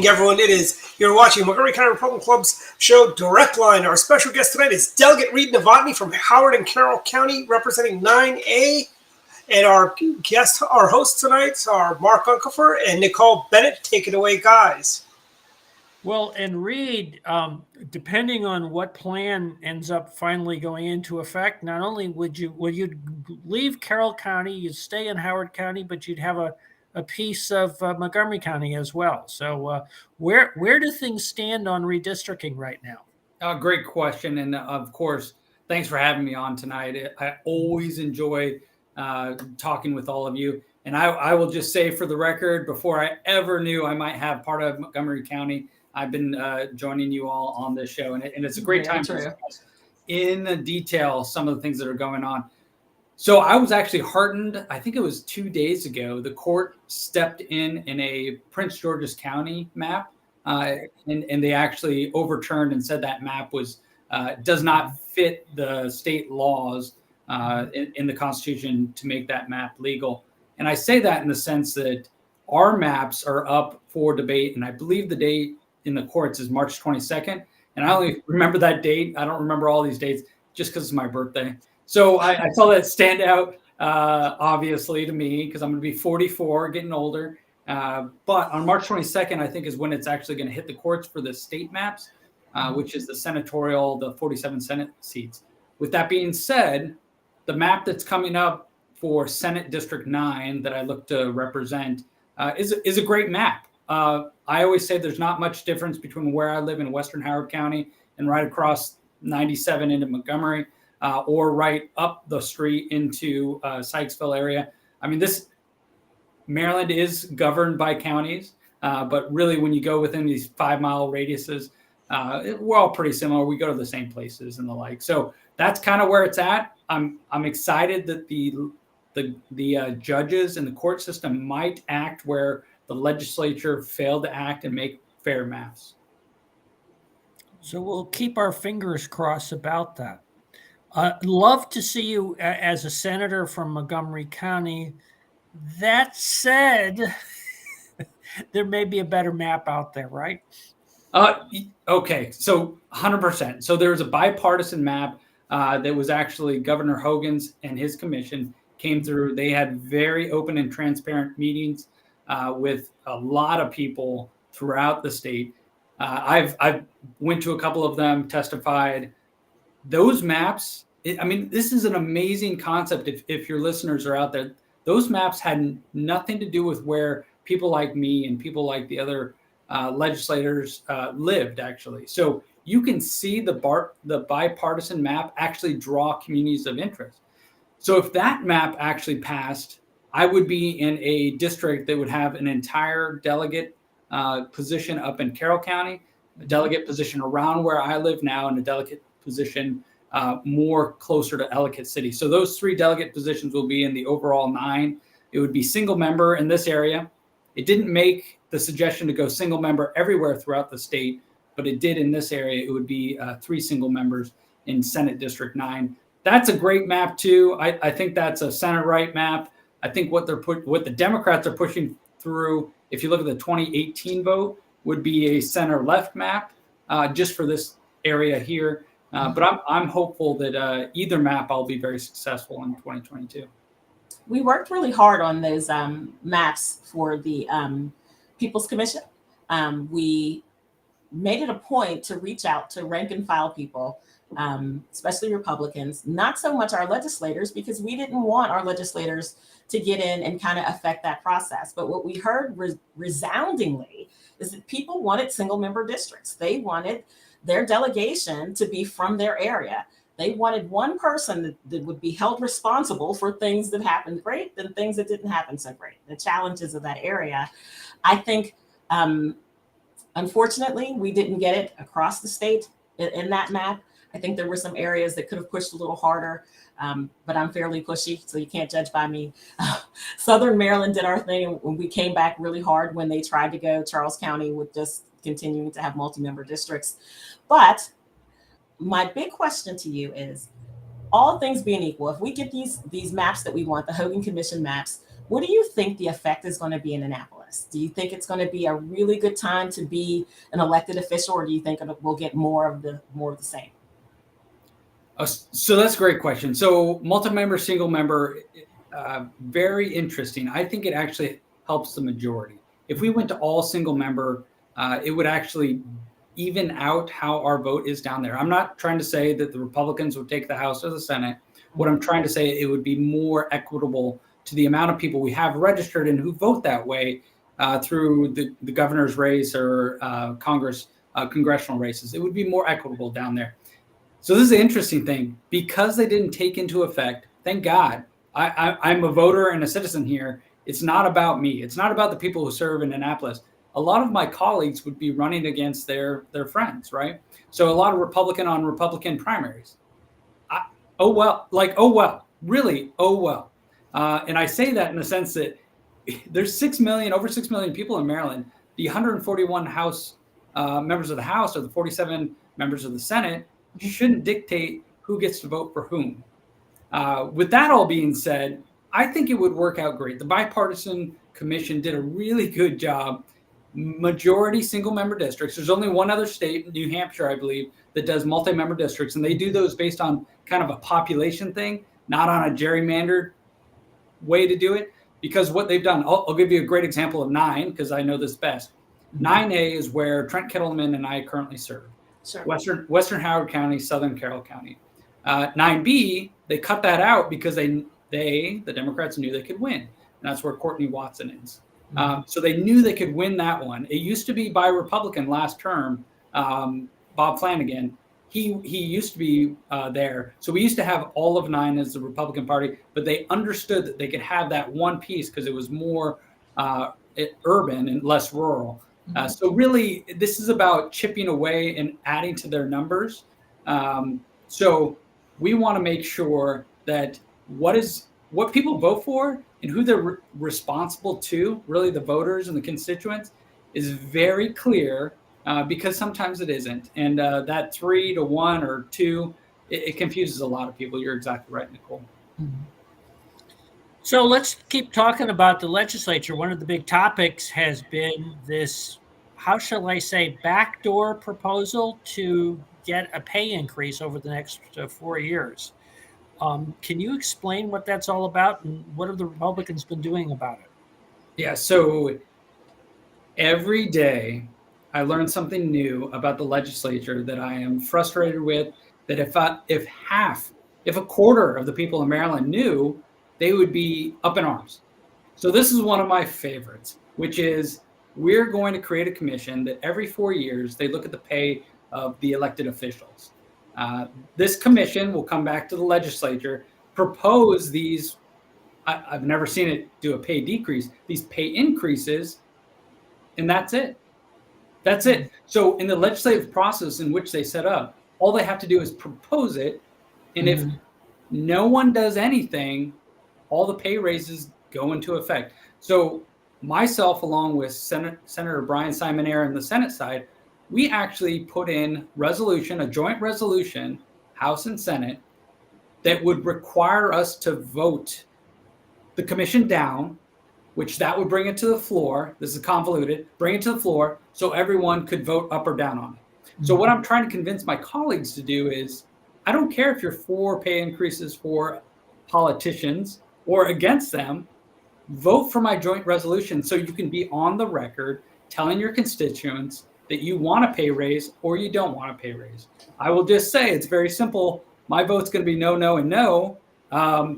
Everyone, you're watching Montgomery County Republican Club's show Direct Line. Our special guest tonight is Delegate Reid Novotny from Howard and Carroll County, representing 9A. And our hosts tonight are Mark Unkefer and Nicole Bennett. Take it away, guys. Well, and Reid, depending on what plan ends up finally going into effect, not only would you leave Carroll County, you'd stay in Howard County, but you'd have a piece of Montgomery County as well. So where do things stand on redistricting right now? Great question. And of course, thanks for having me on tonight. I always enjoy talking with all of you. And I will just say for the record, before I ever knew I might have part of Montgomery County, I've been joining you all on this show. And it's a great time to discuss in detail some of the things that are going on. So I was actually heartened. I think it was 2 days ago, the court stepped in a Prince George's County map, and they actually overturned and said that map does not fit the state laws in the Constitution to make that map legal. And I say that in the sense that our maps are up for debate, and I believe the date in the courts is March 22nd. And I only remember that date. I don't remember all these dates just because it's my birthday. So I saw that stand out, obviously, to me, because I'm going to be 44, getting older. But on March 22nd, I think, is when it's actually going to hit the courts for the state maps, which is the senatorial, the 47 Senate seats. With that being said, the map that's coming up for Senate District 9 that I look to represent is a great map. I always say there's not much difference between where I live in Western Howard County and right across 97 into Montgomery. Or right up the street into Sykesville area. I mean, Maryland is governed by counties, but really when you go within these 5-mile radiuses, we're all pretty similar. We go to the same places and the like. So that's kind of where it's at. I'm excited that the judges and the court system might act where the legislature failed to act and make fair maps. So we'll keep our fingers crossed about that. Love to see you as a senator from Montgomery County. That said, there may be a better map out there, right? Okay, so 100%. So there was a bipartisan map that was actually Governor Hogan's and his commission came through. They had very open and transparent meetings with a lot of people throughout the state. I've went to a couple of them, testified. Those maps, I mean, this is an amazing concept. If your listeners are out there, those maps had nothing to do with where people like me and people like the other legislators lived, actually. So you can see the bipartisan map actually draw communities of interest. So if that map actually passed, I would be in a district that would have an entire delegate position up in Carroll County, a delegate position around where I live now, and a delegate position more closer to Ellicott City. So those 3 delegate positions will be in the overall 9. It would be single member in this area. It didn't make the suggestion to go single member everywhere throughout the state, but it did in this area. It would be 3 single members in Senate District 9. That's a great map too. I think that's a center-right map. I think what the Democrats are pushing through, if you look at the 2018 vote, would be a center-left map just for this area here. But I'm hopeful that either map I'll be very successful in 2022. We worked really hard on those maps for the People's Commission. We made it a point to reach out to rank and file people, especially Republicans, not so much our legislators, because we didn't want our legislators to get in and kind of affect that process. But what we heard resoundingly is that people wanted single member districts. They wanted their delegation to be from their area. They wanted one person that would be held responsible for things that happened great and things that didn't happen so great, the challenges of that area. I think, unfortunately, we didn't get it across the state in that map. I think there were some areas that could have pushed a little harder, but I'm fairly pushy, so you can't judge by me. Southern Maryland did our thing, and we came back really hard when they tried to go Charles County with just continuing to have multi-member districts. But my big question to you is, all things being equal, if we get these maps that we want, the Hogan Commission maps, What do you think the effect is going to be in Annapolis? Do you think it's going to be a really good time to be an elected official, or do you think we'll get more of the same? So that's a great question. So multi-member, single member, very interesting. I think it actually helps the majority. If we went to all single member, it would actually even out how our vote is down there. I'm not trying to say that the Republicans would take the House or the Senate. What I'm trying to say, it would be more equitable to the amount of people we have registered and who vote that way through the governor's race or congressional races. It would be more equitable down there. So this is an interesting thing. Because they didn't take into effect, thank God, I'm a voter and a citizen here. It's not about me. It's not about the people who serve in Annapolis. A lot of my colleagues would be running against their friends, right? So a lot of Republican on Republican primaries. Oh well, really, oh well. And I say that in the sense that there's over 6 million people in Maryland. The 141 House members of the House or the 47 members of the Senate shouldn't dictate who gets to vote for whom. With that all being said, I think it would work out great. The Bipartisan Commission did a really good job. Majority single member districts. There's only one other state, New Hampshire, I believe, that does multi-member districts, and they do those based on kind of a population thing, not on a gerrymandered way to do it. Because what they've done, I'll give you a great example of 9, because I know this best. 9A is where Trent Kettleman and I currently serve. Sure. Western Howard County, Southern Carroll County. 9B, they cut that out because the Democrats knew they could win. And that's where Courtney Watson is. So they knew they could win that one. It used to be by Republican last term, Bob Flanagan. He used to be there. So we used to have all of 9 as the Republican Party, but they understood that they could have that one piece because it was more urban and less rural. So really, this is about chipping away and adding to their numbers. So we want to make sure that what people vote for and who they're responsible to, really the voters and the constituents, is very clear because sometimes it isn't. And that 3 to 1 or 2, it confuses a lot of people. You're exactly right, Nicole. So let's keep talking about the legislature. One of the big topics has been this, how shall I say, backdoor proposal to get a pay increase over the next 4 years. Can you explain what that's all about and what have the Republicans been doing about it? Yeah, so every day I learn something new about the legislature that I am frustrated with, that if a quarter of the people in Maryland knew, they would be up in arms. So this is one of my favorites, which is we're going to create a commission that every 4 years they look at the pay of the elected officials. This commission will come back to the legislature, propose these, I've never seen it do a pay decrease, these pay increases, and that's it. That's it. So in the legislative process in which they set up, all they have to do is propose it. And if no one does anything, all the pay raises go into effect. So myself, along with Senator Brian Simonaire on the Senate side, we actually put in a joint resolution, House and Senate, that would require us to vote the commission down, which that would bring it to the floor. This is convoluted. Bring it to the floor so everyone could vote up or down on it. So what I'm trying to convince my colleagues to do is, I don't care if you're for pay increases for politicians or against them, vote for my joint resolution so you can be on the record telling your constituents that you want a pay raise or you don't want a pay raise. I will just say it's very simple. My vote's going to be no, no, and no,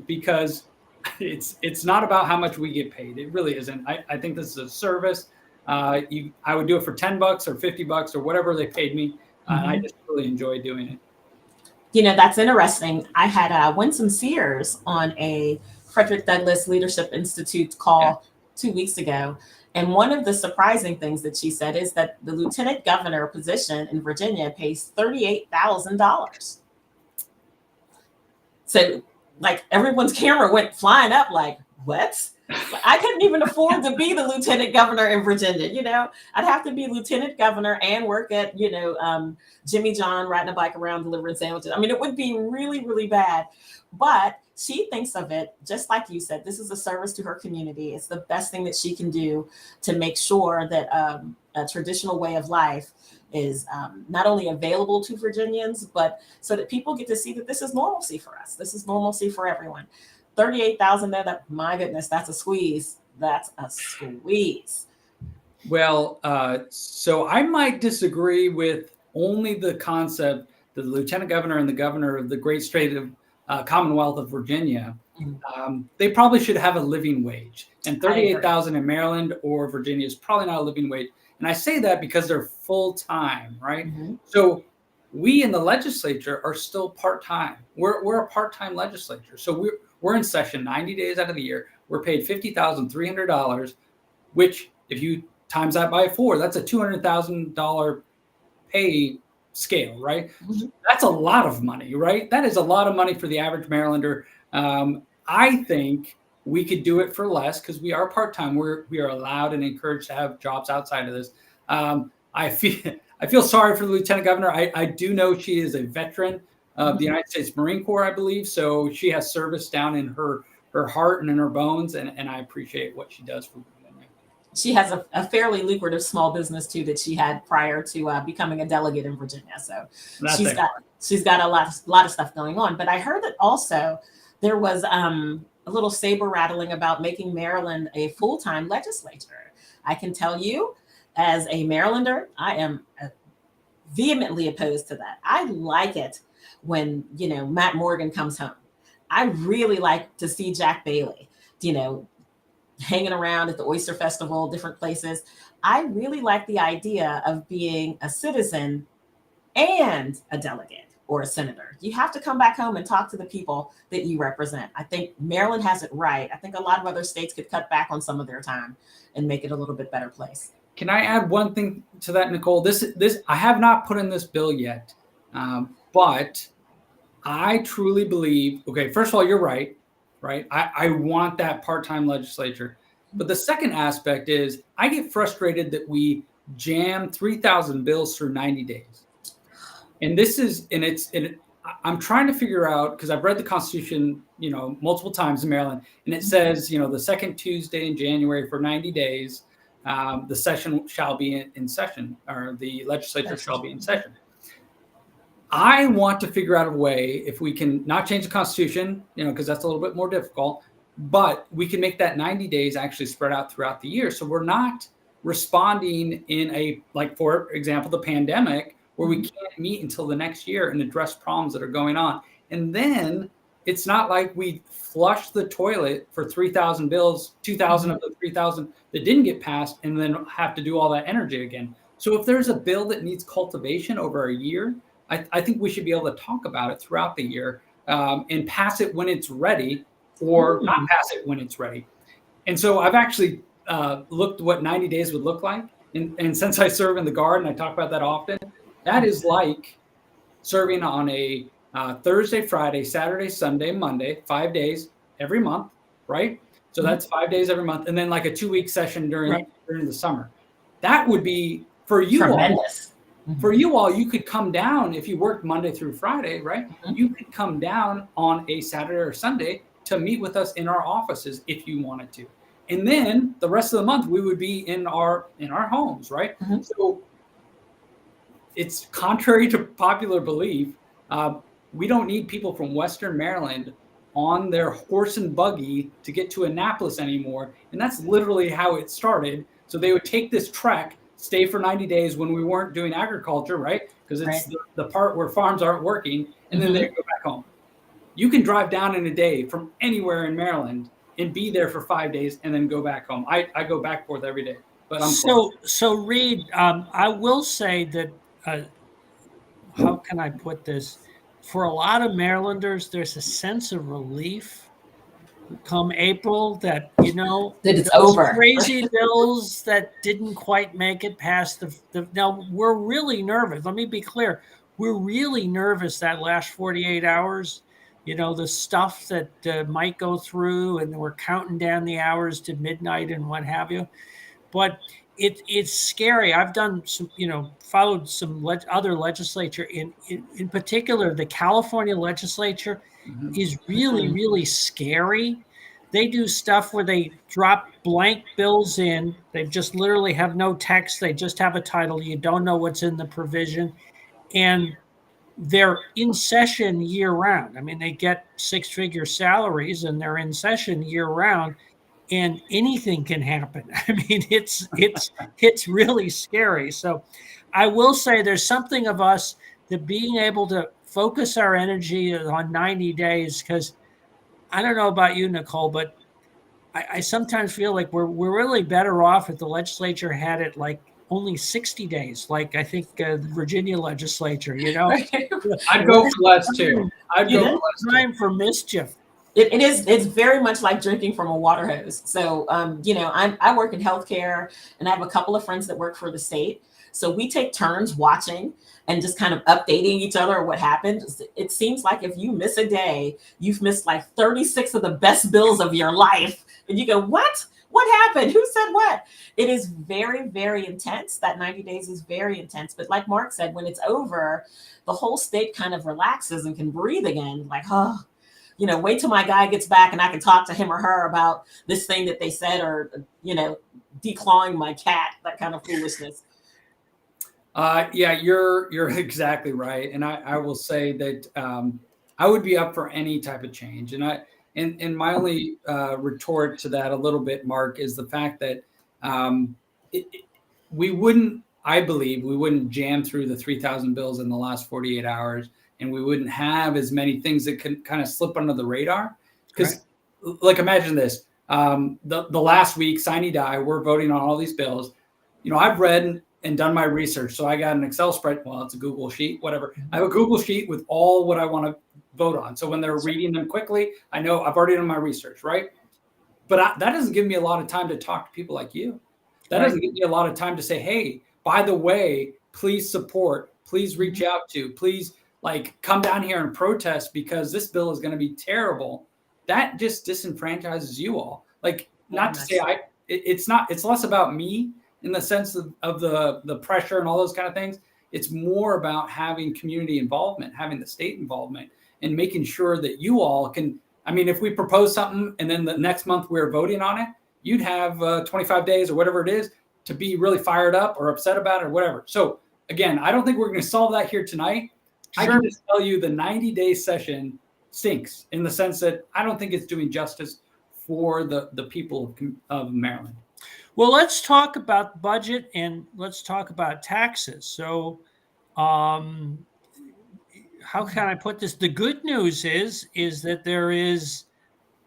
because it's not about how much we get paid. It really isn't. I think this is a service. I would do it for $10 or $50 or whatever they paid me. I just really enjoy doing it. You know, that's interesting. I had Winsome Sears on a Frederick Douglass Leadership Institute call 2 weeks ago. And one of the surprising things that she said is that the lieutenant governor position in Virginia pays $38,000. So like everyone's camera went flying up like, what? I couldn't even afford to be the lieutenant governor in Virginia. I'd have to be lieutenant governor and work at, Jimmy John, riding a bike around delivering sandwiches. I mean, it would be really, really bad. But she thinks of it, just like you said, this is a service to her community. It's the best thing that she can do to make sure that a traditional way of life is not only available to Virginians, but so that people get to see that this is normalcy for us. This is normalcy for everyone. 38,000 there, my goodness, that's a squeeze. That's a squeeze. Well, so I might disagree with only the concept that the lieutenant governor and the governor of the great state of Commonwealth of Virginia, they probably should have a living wage. And 38,000 in Maryland or Virginia is probably not a living wage. And I say that because they're full-time, right? Mm-hmm. So we in the legislature are still part-time. We're a part-time legislature. So we're in session 90 days out of the year. We're paid $50,300, which if you times that by 4, that's a $200,000 pay scale, right? Mm-hmm. That's a lot of money, right? That is a lot of money for the average Marylander. I think we could do it for less because we are part-time. We are allowed and encouraged to have jobs outside of this. I feel sorry for the lieutenant governor. I do know she is a veteran of the United States Marine Corps, I believe. So she has service down in her heart and in her bones. And I appreciate what she does for Virginia. She has a fairly lucrative small business too that she had prior to becoming a delegate in Virginia. So she's got a lot of stuff going on. But I heard that also there was a little saber rattling about making Maryland a full-time legislature. I can tell you, as a Marylander, I am vehemently opposed to that. I like it when, Matt Morgan comes home. I really like to see Jack Bailey, hanging around at the Oyster Festival, different places. I really like the idea of being a citizen and a delegate or a senator. You have to come back home and talk to the people that you represent. I think Maryland has it right. I think a lot of other states could cut back on some of their time and make it a little bit better place. Can I add one thing to that, Nicole? This I have not put in this bill yet, but I truly believe, okay, first of all, you're right? I want that part-time legislature. But the second aspect is I get frustrated that we jam 3,000 bills through 90 days. And I'm trying to figure out, because I've read the Constitution, multiple times in Maryland, and it says, the second Tuesday in January for 90 days, the session shall be in session, or the legislature shall be in session. I want to figure out a way if we can not change the Constitution, because that's a little bit more difficult, but we can make that 90 days actually spread out throughout the year. So we're not responding in for example, the pandemic, where we can't meet until the next year and address problems that are going on. And then it's not like we flush the toilet for 3,000 bills, 2,000 of the 3,000 that didn't get passed, and then have to do all that energy again. So if there's a bill that needs cultivation over a year, I think we should be able to talk about it throughout the year and pass it when it's ready, or not pass it when it's ready. And so I've actually looked what 90 days would look like. And since I serve in the Guard, and I talk about that often, that is like serving on a Thursday, Friday, Saturday, Sunday, Monday, 5 days every month, right? So that's 5 days every month. And then like a 2-week session during the summer. That would be, for you tremendous. For you all, you could come down if you worked Monday through Friday, right? Mm-hmm. You could come down on a Saturday or Sunday to meet with us in our offices if you wanted to. And then the rest of the month, we would be in our homes, right? Mm-hmm. So it's contrary to popular belief. We don't need people from Western Maryland on their horse and buggy to get to Annapolis anymore. And that's literally how it started. So they would take this trek, stay for 90 days when we weren't doing agriculture, right? Because it's the part where farms aren't working, and then they go back home. You can drive down in a day from anywhere in Maryland and be there for 5 days and then go back home. I go back and forth every day. But So Reid, I will say that, how can I put this? For a lot of Marylanders, there's a sense of relief come April that, that it's over. Crazy bills that didn't quite make it past the. Now, we're really nervous. Let me be clear. We're really nervous that last 48 hours, the stuff that might go through, and we're counting down the hours to midnight and what have you. But it's scary. I've done some, followed some other legislature. In particular, the California legislature is really, really scary. They do stuff where they drop blank bills in. They just literally have no text. They just have a title. You don't know what's in the provision. And they're in session year round. I mean, they get 6-figure salaries and they're in session year round, and anything can happen. I mean, it's really scary. So I will say there's something of us that being able to focus our energy on 90 days, because I don't know about you, Nicole, but I sometimes feel like we're really better off if the legislature had it like only 60 days, like I think the Virginia legislature, I'd go for less too. I'd go for less time for mischief. It's very much like drinking from a water hose. So, I work in healthcare, and I have a couple of friends that work for the state. So we take turns watching and just kind of updating each other on what happened. It seems like if you miss a day, you've missed like 36 of the best bills of your life. And you go, what? What happened? Who said what? It is very, very intense. That 90 days is very intense. But like Mark said, when it's over, the whole state kind of relaxes and can breathe again. Like, wait till my guy gets back and I can talk to him or her about this thing that they said, or, declawing my cat, that kind of foolishness. Yeah, you're exactly right. And I will say that I would be up for any type of change. And my only retort to that a little bit, Mark, is the fact that I believe we wouldn't jam through the 3,000 bills in the last 48 hours, and we wouldn't have as many things that could kind of slip under the radar. Because, like, imagine this. The last week, sine die, we're voting on all these bills. I've read and done my research. So I got an Excel spreadsheet. Well, it's a Google sheet, whatever. I have a Google sheet with all what I want to vote on. So when they're reading them quickly, I know I've already done my research, right? But that doesn't give me a lot of time to talk to people like you. That doesn't give me a lot of time to say, hey, by the way, please support, please reach out to, please come down here and protest because this bill is going to be terrible. That just disenfranchises you all. Not to say it's less about me in the sense of the pressure and all those kind of things. It's more about having community involvement, having the state involvement, and making sure that you all can. I mean, if we propose something and then the next month we're voting on it, you'd have 25 days or whatever it is to be really fired up or upset about it or whatever. So again, I don't think we're going to solve that here tonight. Sure. I can just tell you the 90-day session stinks in the sense that I don't think it's doing justice for the people of Maryland. Well, let's talk about budget and let's talk about taxes. So how can I put this? The good news is that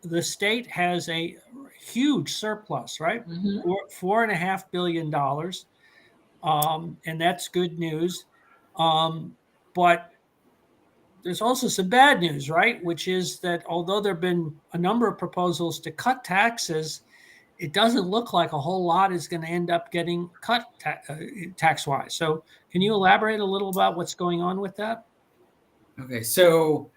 the state has a huge surplus, right? Mm-hmm. $4.5 billion. And that's good news. But there's also some bad news, right? Which is that although there have been a number of proposals to cut taxes, it doesn't look like a whole lot is going to end up getting cut tax-wise. So can you elaborate a little about what's going on with that? Okay, so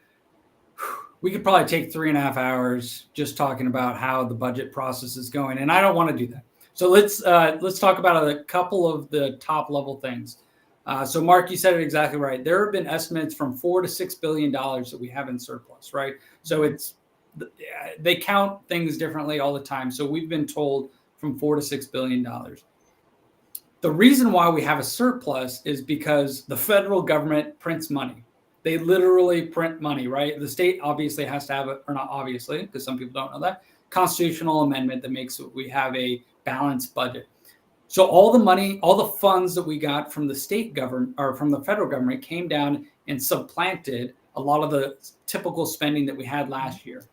we could probably take 3.5 hours just talking about how the budget process is going, and I don't want to do that. So let's talk about a couple of the top level things. So Mark, you said it exactly right. There have been estimates from $4 to $6 billion that we have in surplus, right? So they count things differently all the time. So we've been told from $4 to $6 billion. The reason why we have a surplus is because the federal government prints money. They literally print money, right? The state obviously has to have it, or not obviously, because some people don't know that, constitutional amendment that makes we have a balanced budget. So all the money, all the funds that we got from the state government or from the federal government came down and supplanted a lot of the typical spending that we had last year.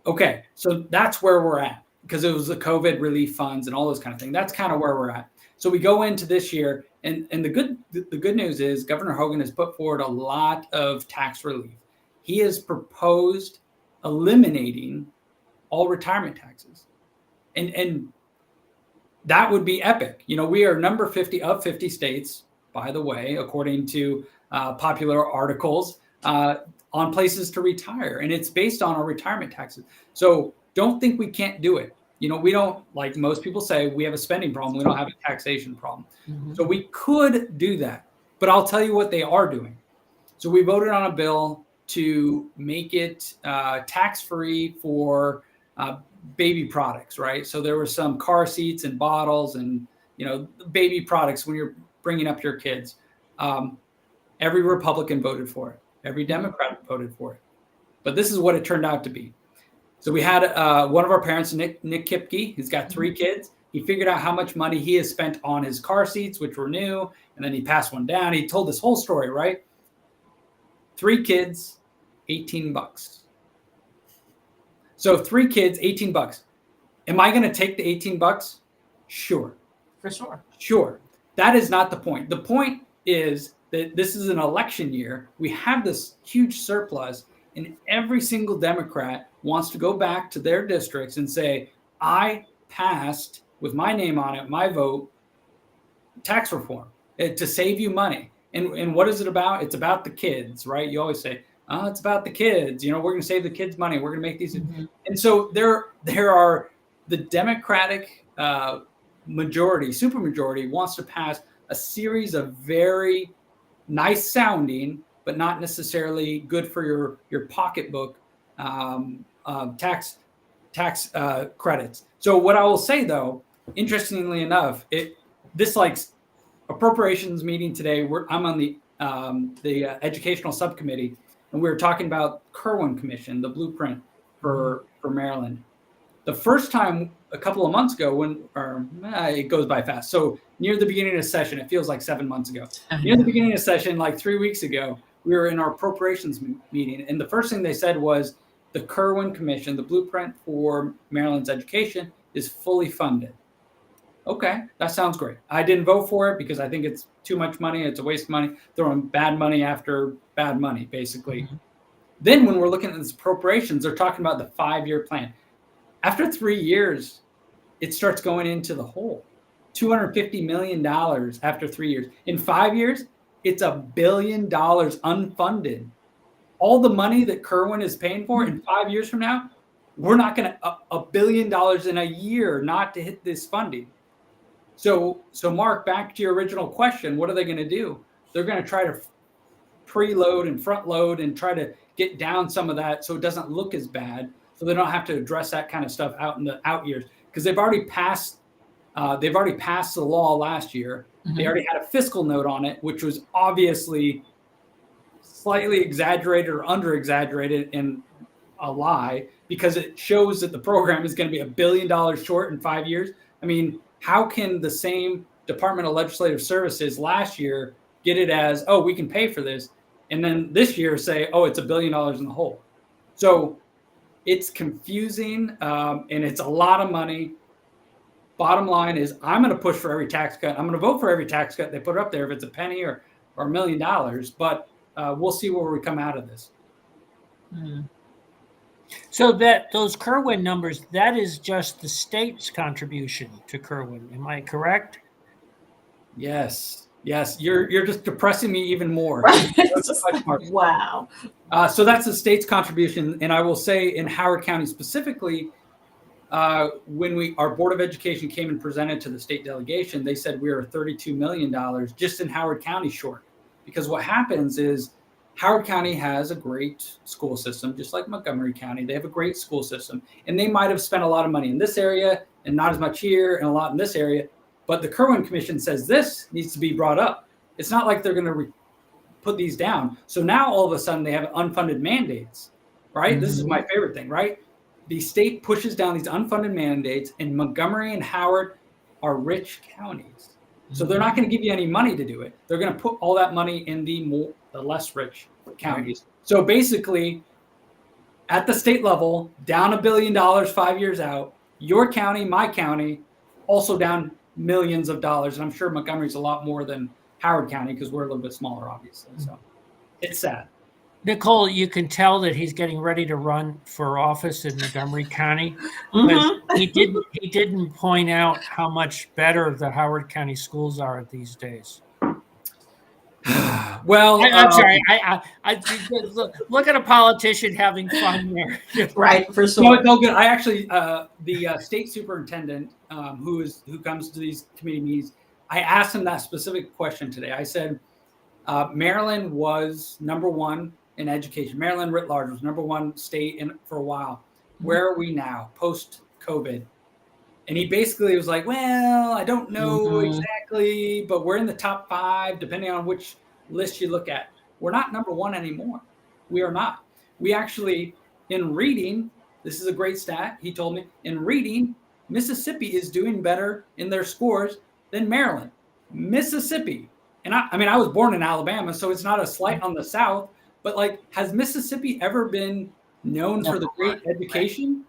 Okay, so that's where we're at because it was the COVID relief funds and all those kind of things. That's kind of where we're at. So we go into this year, and the good news is Governor Hogan has put forward a lot of tax relief. He has proposed eliminating all retirement taxes, and that would be epic. We are number 50 of 50 states, by the way, according to popular articles. on places to retire, and it's based on our retirement taxes. So don't think we can't do it. We don't, like most people say, we have a spending problem. We don't have a taxation problem. Mhm. So we could do that, but I'll tell you what they are doing. So we voted on a bill to make it tax-free for baby products, right? So there were some car seats and bottles and, baby products when you're bringing up your kids. Every Republican voted for it. Every Democrat voted for it. But this is what it turned out to be. So we had one of our parents, Nick Kipke, who's got 3 kids. He figured out how much money he has spent on his car seats, which were new, and then he passed one down. He told this whole story, right? 3 kids, $18. So 3 kids, $18. Am I going to take the $18? Sure. For sure. Sure. That is not the point. The point is that this is an election year. We have this huge surplus, and every single Democrat wants to go back to their districts and say, I passed with my name on it, my vote, tax reform to save you money. And what is it about? It's about the kids, right? You always say, oh, it's about the kids. We're going to save the kids money. We're going to make these. Mm-hmm. And so there are the Democratic majority, supermajority wants to pass a series of very nice sounding, but not necessarily good for your pocketbook tax credits. So what I will say, though, interestingly enough, this appropriations meeting today. I'm on the educational subcommittee, and we were talking about Kerwin Commission, the blueprint for Maryland. The first time a couple of months ago, it goes by fast. So near the beginning of session, it feels like 7 months ago. Near the beginning of session, like 3 weeks ago, we were in our appropriations meeting, and the first thing they said was the Kerwin Commission, the blueprint for Maryland's education, is fully funded. Okay, that sounds great. I didn't vote for it because I think it's too much money. It's a waste of money, throwing bad money after bad money, basically. Mm-hmm. Then when we're looking at these appropriations, they're talking about the 5-year plan. After 3 years, it starts going into the hole. $250 million after 3 years. In 5 years, it's $1 billion unfunded. All the money that Kerwin is paying for in 5 years from now, we're not going to $1 billion in a year not to hit this funding. So Mark, back to your original question, what are they going to do? They're going to try to preload and front load and try to get down some of that so it doesn't look as bad, so they don't have to address that kind of stuff out in the out years, because they've already passed the law last year. Mm-hmm. They already had a fiscal note on it, which was obviously slightly exaggerated or under exaggerated and a lie, because it shows that the program is going to be $1 billion short in 5 years. I mean, how can the same Department of Legislative Services last year get it as, oh, we can pay for this, and then this year say, oh, it's $1 billion in the hole? So it's confusing, and it's a lot of money. Bottom line is, I'm going to push for every tax cut. I'm going to vote for every tax cut they put up there, if it's a penny or $1 million. But we'll see where we come out of this. Mm-hmm. So that those Kerwin numbers, that is just the state's contribution to Kerwin. Am I correct? Yes. You're just depressing me even more. Wow. So that's the state's contribution. And I will say in Howard County specifically, when our Board of Education came and presented to the state delegation, they said we are $32 million just in Howard County short. Because what happens is Howard County has a great school system, just like Montgomery County. They have a great school system. And they might have spent a lot of money in this area and not as much here and a lot in this area. But the Kerwin Commission says this needs to be brought up. It's not like they're going to put these down. So now all of a sudden they have unfunded mandates, right? Mm-hmm. This is my favorite thing, right? The state pushes down these unfunded mandates, and Montgomery and Howard are rich counties. So they're not going to give you any money to do it. They're going to put all that money in the less rich counties. So basically, at the state level, down $1 billion 5 years out. Your county, my county, also down millions of dollars. And I'm sure Montgomery's a lot more than Howard County because we're a little bit smaller, obviously. So it's sad. Nicole, you can tell that he's getting ready to run for office in Montgomery County. Mm-hmm. He didn't point out how much better the Howard County schools are these days. Well, I'm sorry. Look at a politician having fun there. Right, for No, sure. it's all good. I actually, the state superintendent who comes to these committee meetings, I asked him that specific question today. I said, Maryland was number one in education. Maryland writ large was number one state for a while. Where are we now, post-COVID? And he basically was like, well, I don't know exactly, but we're in the top 5, depending on which list you look at. We're not number one anymore. We are not. We actually, in reading, this is a great stat, he told me, in reading, Mississippi is doing better in their scores than Maryland. Mississippi. And I was born in Alabama, so it's not a slight on the South, but like, has Mississippi ever been known for the great education?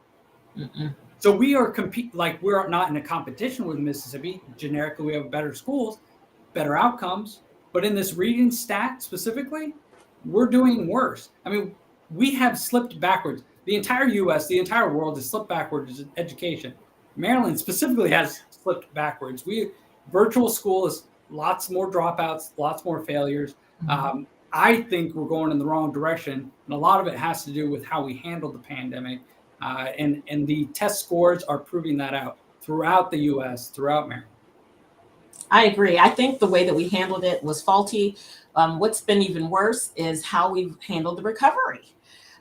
Mm-mm. So we are we're not in a competition with Mississippi. Generically, we have better schools, better outcomes. But in this reading stat specifically, we're doing worse. I mean, we have slipped backwards. The entire U.S., the entire world has slipped backwards in education. Maryland specifically has slipped backwards. Virtual school is lots more dropouts, lots more failures. I think we're going in the wrong direction. And a lot of it has to do with how we handled the pandemic. And the test scores are proving that out throughout the U.S., throughout Maryland. I agree. I think the way that we handled it was faulty. What's been even worse is how we've handled the recovery.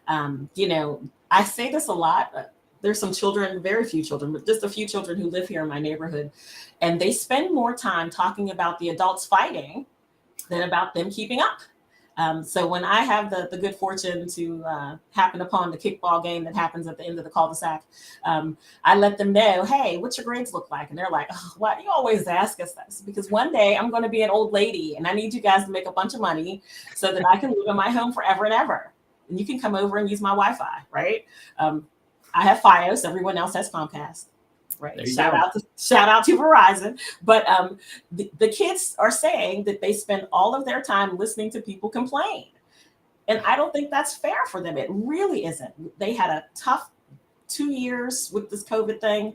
I say this a lot. There's some children, very few children, but just a few children who live here in my neighborhood, and they spend more time talking about the adults fighting than about them keeping up. So when I have the good fortune to happen upon the kickball game that happens at the end of the cul-de-sac, I let them know, hey, what's your grades look like? And they're like, oh, why do you always ask us this? Because one day I'm going to be an old lady and I need you guys to make a bunch of money so that I can live in my home forever and ever. And you can come over and use my Wi-Fi, right? I have Fios. Everyone else has Comcast. Right. Shout out to Verizon. But the kids are saying that they spend all of their time listening to people complain. And I don't think that's fair for them. It really isn't. They had a tough 2 years with this COVID thing.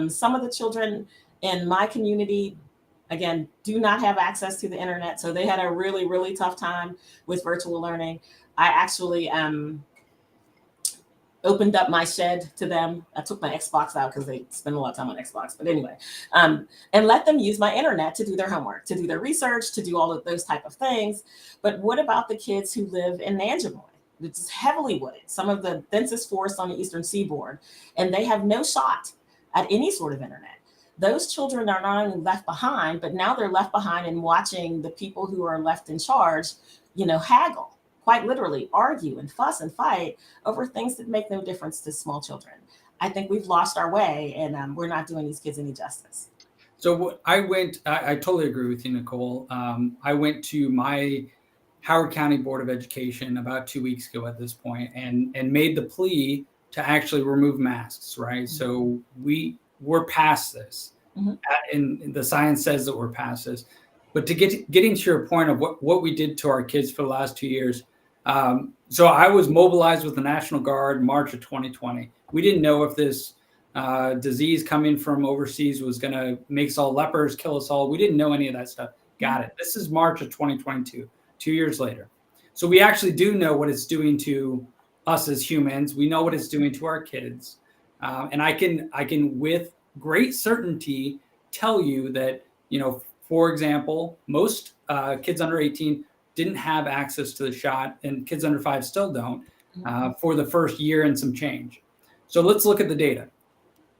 Some of the children in my community, again, do not have access to the internet. So they had a really, really tough time with virtual learning. I actually opened up my shed to them. I took my Xbox out because they spend a lot of time on Xbox. But anyway, and let them use my internet to do their homework, to do their research, to do all of those type of things. But what about the kids who live in Nanjemoy? It's heavily wooded, some of the densest forests on the eastern seaboard, and they have no shot at any sort of internet. Those children are not only left behind, but now they're left behind and watching the people who are left in charge, haggle. Quite literally argue and fuss and fight over things that make no difference to small children. I think we've lost our way and we're not doing these kids any justice. So I totally agree with you, Nicole. I went to my Howard County Board of Education about 2 weeks ago at this point and made the plea to actually remove masks, right? So we're past this. And the science says that we're past this. But to getting to your point of what we did to our kids for the last 2 years, so I was mobilized with the National Guard March of 2020. We didn't know if this disease coming from overseas was going to make us all lepers, kill us all. We didn't know any of that stuff. Got it. This is March of 2022, 2 years later. So we actually do know what it's doing to us as humans. We know what it's doing to our kids. And I can with great certainty tell you that, for example, most kids under 18 didn't have access to the shot, and kids under 5 still don't for the first year and some change. So let's look at the data.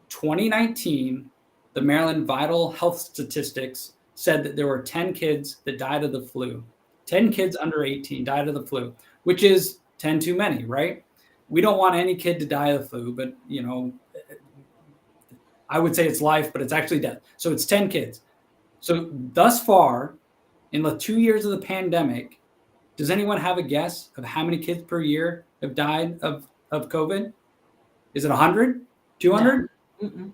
2019, the Maryland Vital Health Statistics said that there were 10 kids that died of the flu. 10 kids under 18 died of the flu, which is 10 too many, right? We don't want any kid to die of the flu, but, I would say it's life, but it's actually death. So it's 10 kids. So thus far, in the 2 years of the pandemic, does anyone have a guess of how many kids per year have died of COVID? Is it 100? 200? No.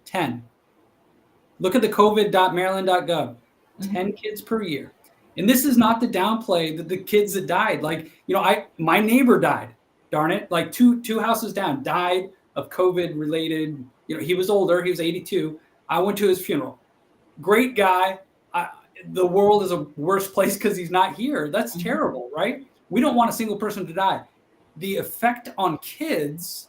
10. Look at the covid.maryland.gov. 10 kids per year. And this is not to downplay the kids that died. Like, my neighbor died, darn it, like two houses down, died of COVID related. He was older, he was 82. I went to his funeral. Great guy. the world is a worse place because he's not here. That's terrible, right? We don't want a single person to die. The effect on kids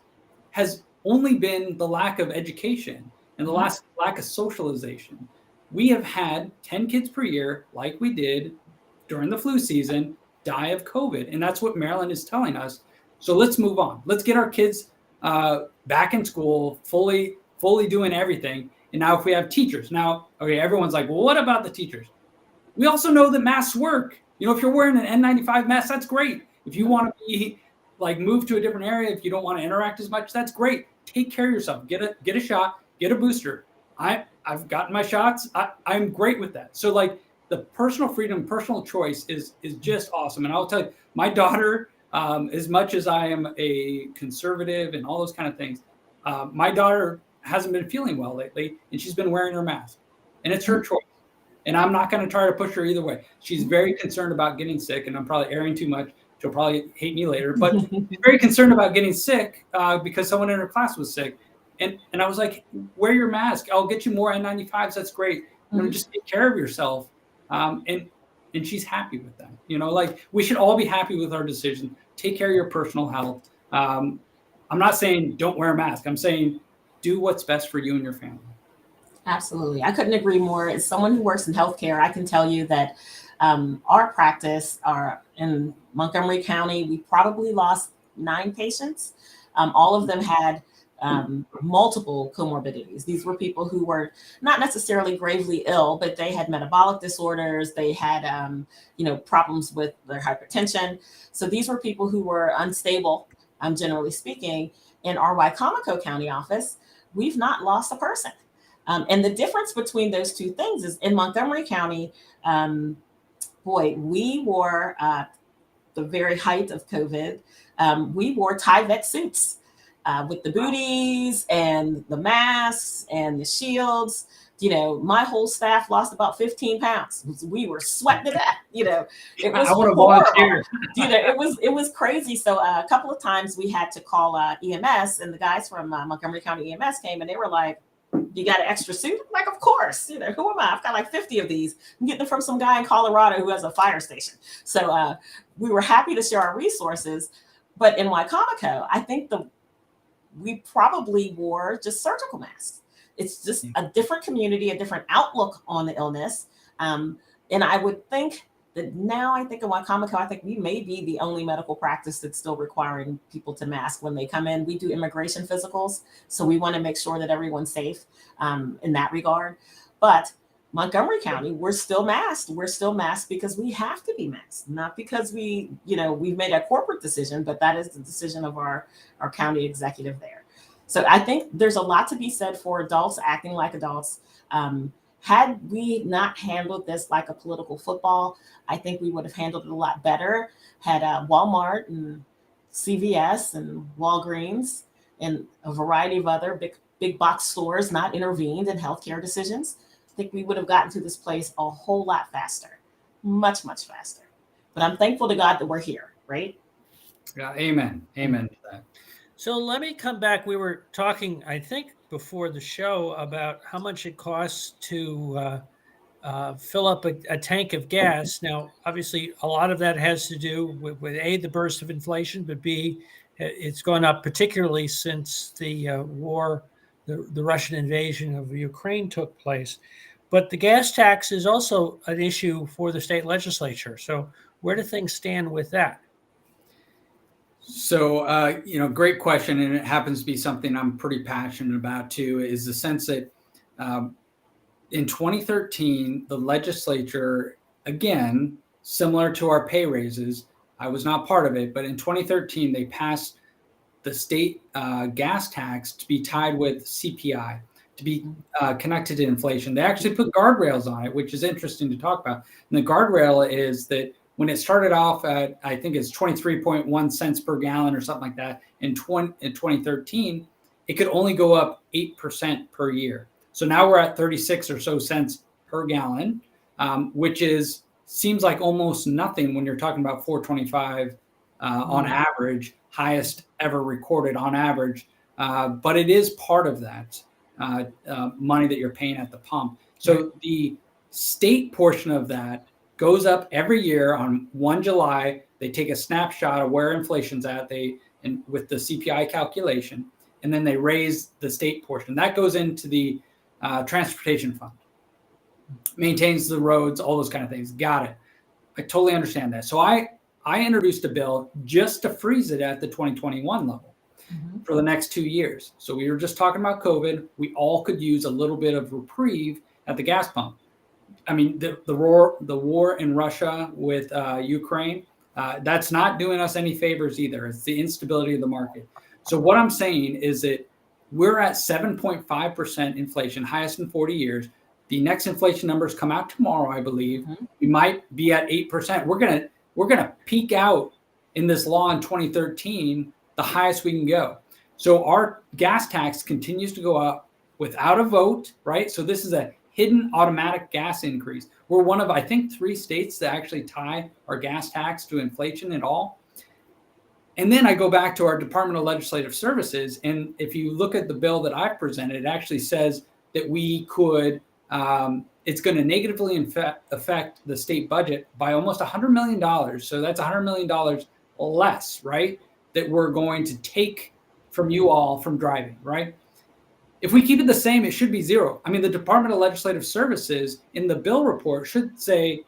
has only been the lack of education and the lack of socialization. We have had 10 kids per year, like we did during the flu season, die of COVID. And that's what Maryland is telling us. So let's move on. Let's get our kids back in school, fully doing everything. And now if we have teachers, okay, everyone's like, well, what about the teachers? We also know that masks work. If you're wearing an N95 mask, that's great. If you want to be move to a different area, if you don't want to interact as much, that's great. Take care of yourself. Get a shot, get a booster. I've gotten my shots. I'm great with that. So the personal freedom, personal choice is just awesome. And I'll tell you, my daughter, as much as I am a conservative and all those kind of things, my daughter hasn't been feeling well lately, and she's been wearing her mask, and it's her choice. And I'm not going to try to push her either way. She's very concerned about getting sick, and I'm probably airing too much. She'll probably hate me later, but she's very concerned about getting sick because someone in her class was sick. And I was like, wear your mask. I'll get you more N95s. That's great. Just take care of yourself. And she's happy with that. We should all be happy with our decision. Take care of your personal health. I'm not saying don't wear a mask. I'm saying do what's best for you and your family. Absolutely. I couldn't agree more. As someone who works in healthcare, I can tell you that our practice in Montgomery County, we probably lost 9 patients. All of them had multiple comorbidities. These were people who were not necessarily gravely ill, but they had metabolic disorders. They had, problems with their hypertension. So these were people who were unstable, generally speaking. In our Wicomico County office, we've not lost a person. And the difference between those two things is in Montgomery County, we wore the very height of COVID. We wore Tyvek suits with the booties and the masks and the shields. My whole staff lost about 15 pounds. We were sweating to death. It was horrible. It was crazy. So a couple of times we had to call EMS, and the guys from Montgomery County EMS came, and they were like, you got an extra suit? Like, of course. Who am I? I've got 50 of these. I'm getting them from some guy in Colorado who has a fire station. So we were happy to share our resources. But in Wicomico, I think we probably wore just surgical masks. It's just a different community, a different outlook on the illness. And I would think that now in Wicomico, I think we may be the only medical practice that's still requiring people to mask when they come in. We do immigration physicals, so we want to make sure that everyone's safe in that regard. But Montgomery County, we're still masked. We're still masked because we have to be masked, not because we've made a corporate decision, but that is the decision of our county executive there. So I think there's a lot to be said for adults acting like adults. Had we not handled this like a political football, I think we would have handled it a lot better. Had Walmart and CVS and Walgreens and a variety of other big box stores not intervened in healthcare decisions, I think we would have gotten to this place a whole lot faster, much, much faster. But I'm thankful to God that we're here, right? Yeah, amen. Amen to that. So let me come back. We were talking, I think, before the show about how much it costs to fill up a tank of gas. Now, obviously, a lot of that has to do with A, the burst of inflation, but B, it's gone up particularly since the war, the Russian invasion of Ukraine took place. But the gas tax is also an issue for the state legislature. So where do things stand with that? So, great question. And it happens to be something I'm pretty passionate about too, is the sense that in 2013, the legislature, again, similar to our pay raises, I was not part of it, but in 2013, they passed the state gas tax to be tied with CPI, to be connected to inflation. They actually put guardrails on it, which is interesting to talk about. And the guardrail is that when it started off at, I think it's 23.1 cents per gallon or something like that, in 2013, it could only go up 8% per year. So now we're at 36 or so cents per gallon, which seems like almost nothing when you're talking about 4.25 on average, highest ever recorded on average. But it is part of that money that you're paying at the pump. So the state portion of that goes up every year on 1 July. They take a snapshot of where inflation's at, and with the CPI calculation, and then they raise the state portion. That goes into the transportation fund, maintains the roads, all those kind of things. Got it. I totally understand that. So I introduced a bill just to freeze it at the 2021 level for the next 2 years. So we were just talking about COVID. We all could use a little bit of reprieve at the gas pump. I mean, the war in Russia with Ukraine, that's not doing us any favors either. It's the instability of the market. So what I'm saying is that we're at 7.5% inflation, highest in 40 years. The next inflation numbers come out tomorrow, I believe. We might be at 8%. We're gonna peak out in this law in 2013, the highest we can go. So our gas tax continues to go up without a vote, right? So this is a hidden automatic gas increase. We're one of, I think, 3 states that actually tie our gas tax to inflation at all. And then I go back to our Department of Legislative Services. And if you look at the bill that I've presented, it actually says that we could, it's going to negatively affect the state budget by almost $100 million. So that's $100 million less, right? That we're going to take from you all from driving, right? If we keep it the same, it should be zero. I mean, the Department of Legislative Services in the bill report should say,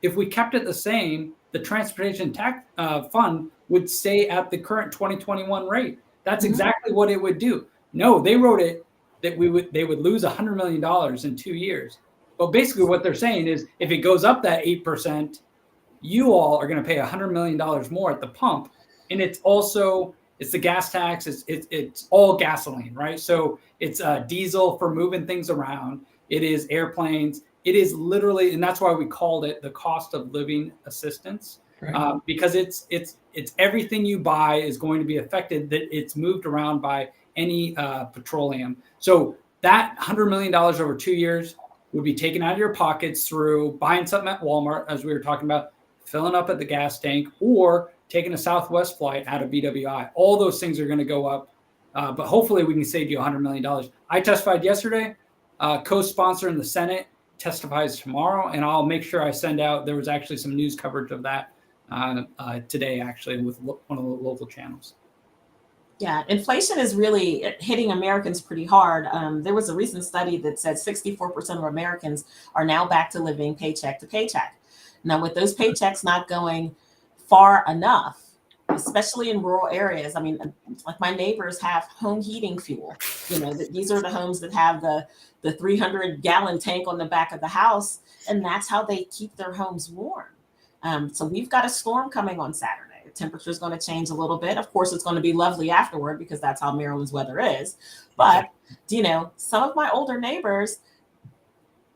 if we kept it the same, the transportation tax fund would stay at the current 2021 rate. That's exactly what it would do. No, they wrote it that they would lose $100 million in 2 years. But basically what they're saying is if it goes up that 8%, you all are going to pay $100 million more at the pump. And it's the gas tax. It's all gasoline, right? So it's diesel for moving things around. It is airplanes. It is literally, and that's why we called it the cost of living assistance, right. Because it's everything you buy is going to be affected. That it's moved around by any petroleum. So that $100 million over 2 years would be taken out of your pockets through buying something at Walmart, as we were talking about, filling up at the gas tank, or taking a Southwest flight out of BWI. All those things are going to go up, but hopefully we can save you $100 million. I testified yesterday, co-sponsor in the Senate testifies tomorrow, and I'll make sure I send out, there was actually some news coverage of that today, actually, with one of the local channels. Yeah, inflation is really hitting Americans pretty hard. There was a recent study that said 64% of Americans are now back to living paycheck to paycheck. Now, with those paychecks not going far enough, especially in rural areas. I mean, like my neighbors have home heating fuel. You know, these are the homes that have the 300-gallon tank on the back of the house, and that's how they keep their homes warm. So we've got a storm coming on Saturday. The temperature is going to change a little bit. Of course, it's going to be lovely afterward because that's how Maryland's weather is. But, you know, some of my older neighbors,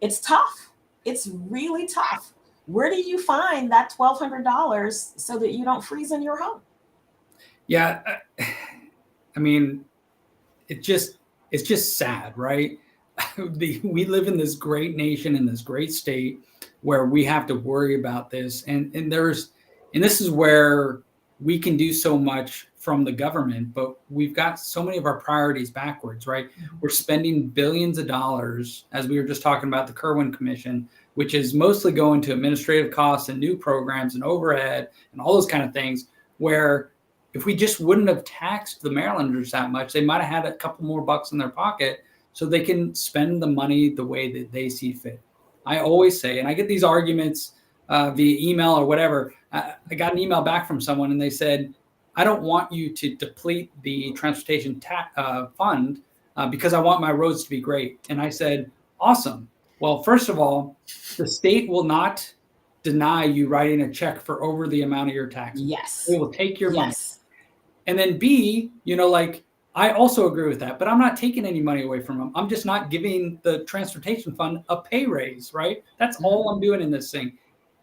it's tough. It's really tough. Where do you find that $1,200 so that you don't freeze in your home? Yeah, I mean, it's just sad, right? We live in this great nation, in this great state, where we have to worry about this, and this is where we can do so much from the government, but we've got so many of our priorities backwards, right? We're spending billions of dollars, as we were just talking about the Kerwin Commission, which is mostly going to administrative costs and new programs and overhead and all those kind of things, where if we just wouldn't have taxed the Marylanders that much, they might have had a couple more bucks in their pocket so they can spend the money the way that they see fit. I always say, and I get these arguments via email or whatever. I got an email back from someone and they said, I don't want you to deplete the transportation fund because I want my roads to be great. And I said, awesome. Well, first of all, the state will not deny you writing a check for over the amount of your taxes. Yes. They will take your money. And then B, I also agree with that, but I'm not taking any money away from them. I'm just not giving the transportation fund a pay raise, right? That's all I'm doing in this thing.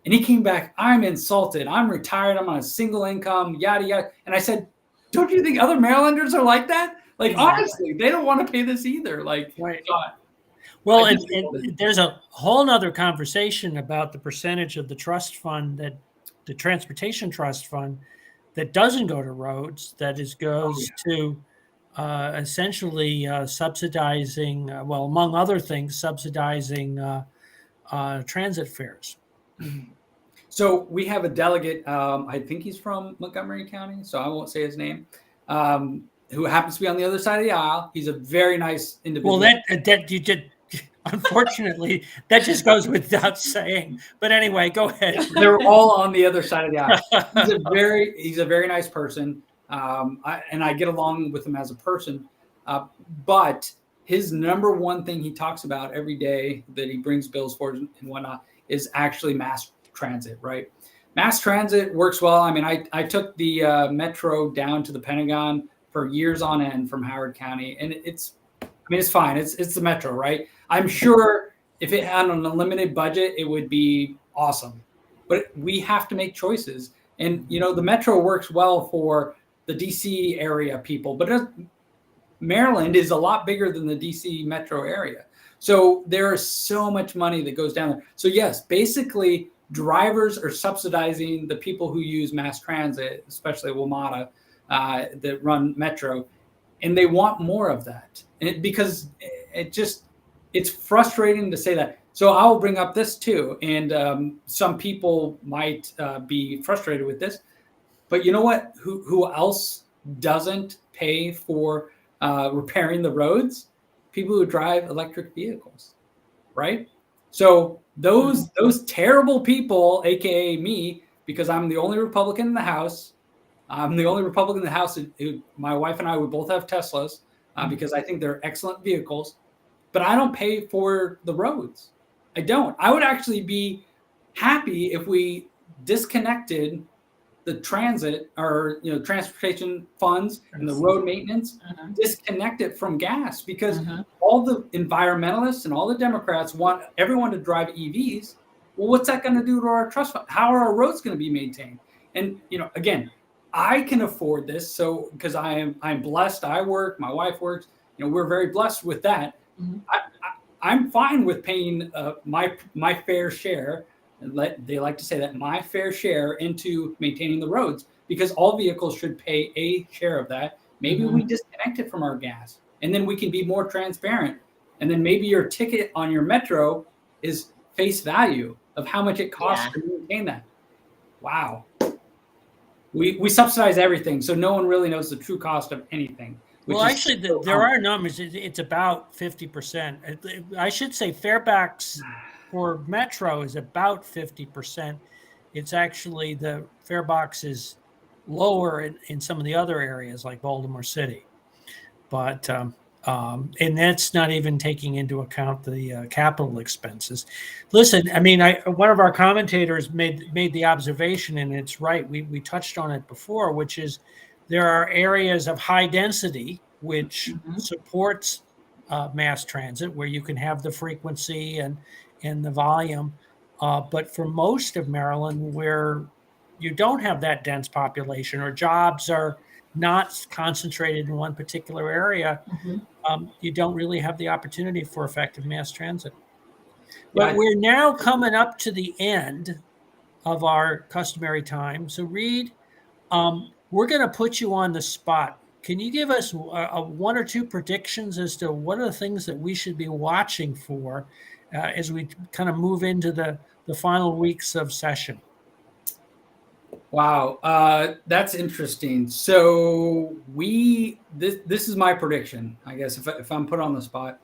And he came back, I'm insulted. I'm retired. I'm on a single income, yada, yada. And I said, don't you think other Marylanders are like that? Like, honestly, they don't want to pay this either. Like, right. Well, and there's a whole nother conversation about the percentage of the trust fund, that the transportation trust fund, that doesn't go to roads, that goes to essentially subsidizing, well, among other things, subsidizing transit fares. So we have a delegate. I think he's from Montgomery County, so I won't say his name. Who happens to be on the other side of the aisle. He's a very nice individual. Well, that you did. Unfortunately, that just goes without saying. But anyway, go ahead. They're all on the other side of the aisle. He's a very nice person, and I get along with him as a person. But his number one thing he talks about every day that he brings bills for and whatnot is actually mass transit. Right? Mass transit works well. I mean, I took the metro down to the Pentagon for years on end from Howard County, and it's fine. It's the metro, right? I'm sure if it had an unlimited budget, it would be awesome. But we have to make choices. And, the metro works well for the DC area people, but Maryland is a lot bigger than the DC metro area. So there is so much money that goes down there. So yes, basically drivers are subsidizing the people who use mass transit, especially WMATA, that run metro, and they want more of that. And because it's frustrating to say that. So I will bring up this too. And some people might be frustrated with this, but you know what? Who else doesn't pay for repairing the roads? People who drive electric vehicles, right? So those terrible people, AKA me, because I'm the only Republican in the House. I'm the only Republican in the House. My wife and I would both have Teslas because I think they're excellent vehicles. But I don't pay for the roads. I don't. I would actually be happy if we disconnected the transit or transportation funds and the road maintenance, disconnect it from gas, because all the environmentalists and all the Democrats want everyone to drive EVs. Well, what's that going to do to our trust fund? How are our roads going to be maintained? And again, I can afford this, so because I'm blessed. I work, my wife works. We're very blessed with that. I'm fine with paying my fair share. They like to say that my fair share into maintaining the roads, because all vehicles should pay a share of that. Maybe we disconnect it from our gas, and then we can be more transparent. And then maybe your ticket on your metro is face value of how much it costs to maintain that. Wow. We subsidize everything, so no one really knows the true cost of anything. Well, actually, there are numbers. It's about 50%. I should say farebacks for Metro is about 50%. It's actually the fare box is lower in some of the other areas like Baltimore City. But and that's not even taking into account the capital expenses. Listen, I mean, one of our commentators made the observation, and it's right. We touched on it before, which is there are areas of high density which supports mass transit, where you can have the frequency and the volume. But for most of Maryland, where you don't have that dense population or jobs are not concentrated in one particular area, you don't really have the opportunity for effective mass transit. But we're now coming up to the end of our customary time. So Reid, we're going to put you on the spot. Can you give us one or two predictions as to what are the things that we should be watching for as we kind of move into the final weeks of session? Wow, that's interesting. So this is my prediction, I guess, if I'm put on the spot.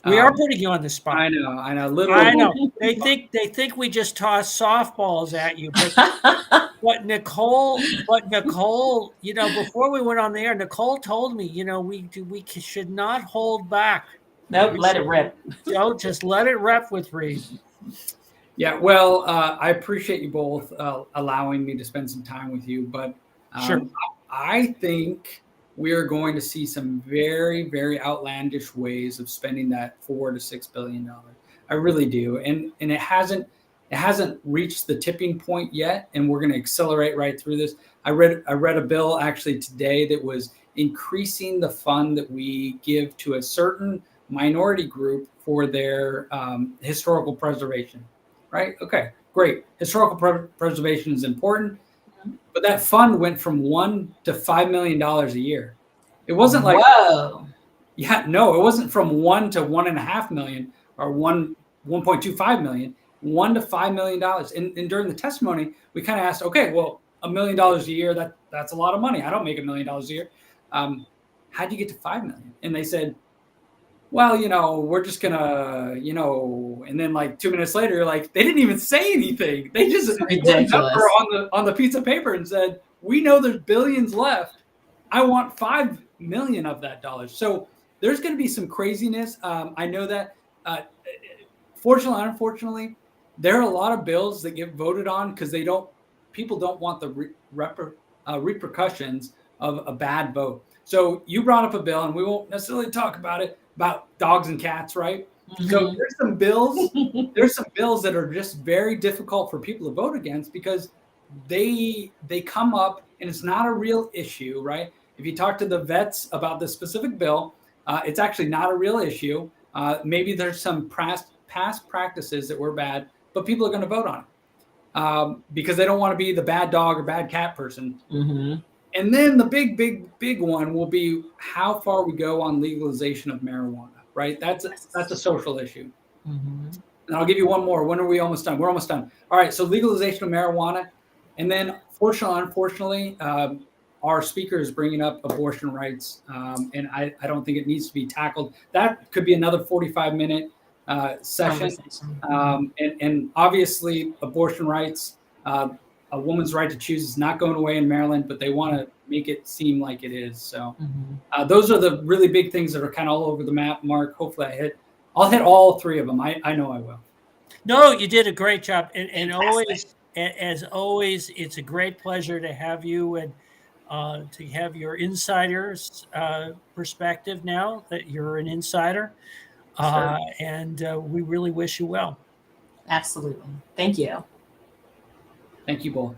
We are putting you on the spot. I know. Literally. I know. They think we just toss softballs at you, but Nicole, before we went on the air, Nicole told me, we should not hold back. Nope, let it rip. Don't just let it rip with Reid. Yeah, well, I appreciate you both allowing me to spend some time with you, but sure. I think we are going to see some very, very outlandish ways of spending that $4 to $6 billion. I really do, and it hasn't reached the tipping point yet, and we're going to accelerate right through this. I read a bill actually today that was increasing the fund that we give to a certain minority group for their historical preservation. Right? Okay, great. Historical preservation is important, but that fund went from $1 to $5 million a year. It wasn't like, whoa. Yeah, no, it wasn't from $1 to $1.5 million or 1.25 million. $1 to $5 million. And during the testimony, we kind of asked, okay, well, $1 million a year, that's a lot of money. I don't make $1 million a year. How'd you get to 5 million? And they said, well, we're just gonna, and then like 2 minutes later, like they didn't even say anything. They just put a number on the piece of paper and said, we know there's billions left. I want 5 million of that dollars. So there's going to be some craziness. I know that, fortunately, unfortunately, there are a lot of bills that get voted on because people don't want the repercussions of a bad vote. So you brought up a bill, and we won't necessarily talk about it, about dogs and cats, right? Mm-hmm. So there's some bills that are just very difficult for people to vote against because they come up and it's not a real issue, right? If you talk to the vets about this specific bill, it's actually not a real issue. Maybe there's some past practices that were bad, but people are going to vote on it because they don't want to be the bad dog or bad cat person. Mm-hmm. And then the big one will be how far we go on legalization of marijuana, right? That's a social issue. Mm-hmm. And I'll give you one more. When are we almost done? We're almost done. All right. So legalization of marijuana. And then unfortunately, our speaker is bringing up abortion rights. And I don't think it needs to be tackled. That could be another 45-minute session. And obviously abortion rights, a woman's right to choose is not going away in Maryland, but they want to make it seem like it is. So those are the really big things that are kind of all over the map, Mark. Hopefully I'll hit all three of them. I know I will. No, you did a great job. And always, as always, it's a great pleasure to have you and to have your insider's perspective now that you're an insider. Sure. And we really wish you well. Absolutely. Thank you. Thank you both.